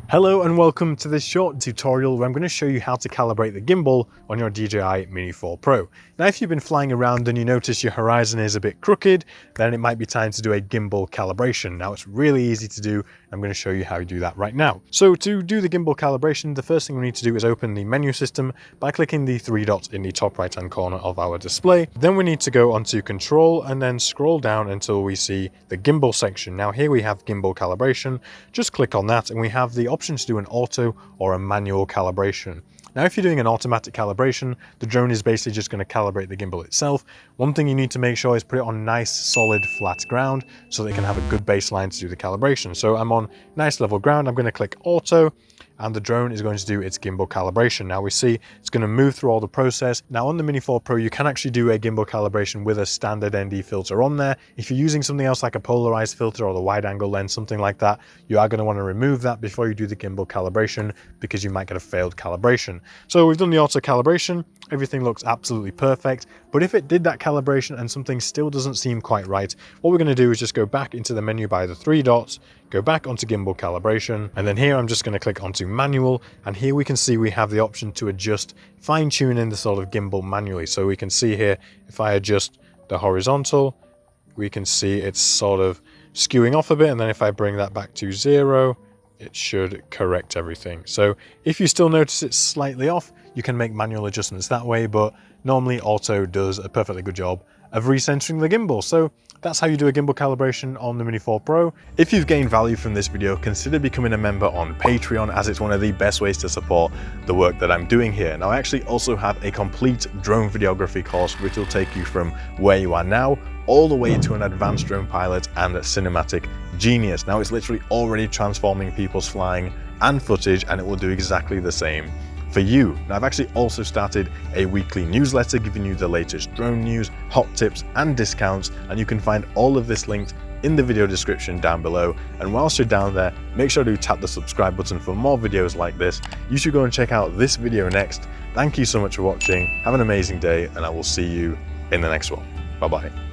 Hello and welcome to this short tutorial where I'm going to show you how to calibrate the gimbal on your DJI Mini 4 Pro. Now if you've been flying around and you notice your horizon is a bit crooked, then it might be time to do a gimbal calibration. Now it's really easy to do. I'm going to show you how you do that right now. So to do the gimbal calibration, the first thing we need to do is open the menu system by clicking the three dots in the top right hand corner of our display. Then we need to go onto control and then scroll down until we see the gimbal section. Now here we have gimbal calibration. Just click on that and we have the option to do an auto or a manual calibration. Now if you're doing an automatic calibration, the drone is basically just going to calibrate the gimbal itself. One thing you need to make sure is put it on nice solid flat ground so that it can have a good baseline to do the calibration. So I'm on nice level ground, I'm going to click auto and the drone is going to do its gimbal calibration. Now we see it's going to move through all the process. Now on the Mini 4 Pro, you can actually do a gimbal calibration with a standard ND filter on there. If you're using something else like a polarized filter or the wide angle lens, something like that, you are going to want to remove that before you do the gimbal calibration because you might get a failed calibration. So we've done the auto calibration. Everything looks absolutely perfect. But if it did that calibration and something still doesn't seem quite right, what we're going to do is just go back into the menu by the three dots, go back onto gimbal calibration, and then here I'm just going to click onto manual, and here we can see we have the option to adjust, fine tuning the sort of gimbal manually. So we can see here, if I adjust the horizontal, we can see it's sort of skewing off a bit, and then if I bring that back to 0, it should correct everything. So if you still notice it's slightly off, you can make manual adjustments that way, but normally auto does a perfectly good job of recentering the gimbal. So that's how you do a gimbal calibration on the Mini 4 Pro. If you've gained value from this video, consider becoming a member on Patreon, as it's one of the best ways to support the work that I'm doing here. Now I actually also have a complete drone videography course which will take you from where you are now all the way to an advanced drone pilot and a cinematic genius. Now it's literally already transforming people's flying and footage, and it will do exactly the same for you. Now I've actually also started a weekly newsletter giving you the latest drone news, hot tips and discounts, and you can find all of this linked in the video description down below. And whilst you're down there, make sure to tap the subscribe button for more videos like this. You should go and check out this video next. Thank you so much for watching, have an amazing day, and I will see you in the next one. Bye bye.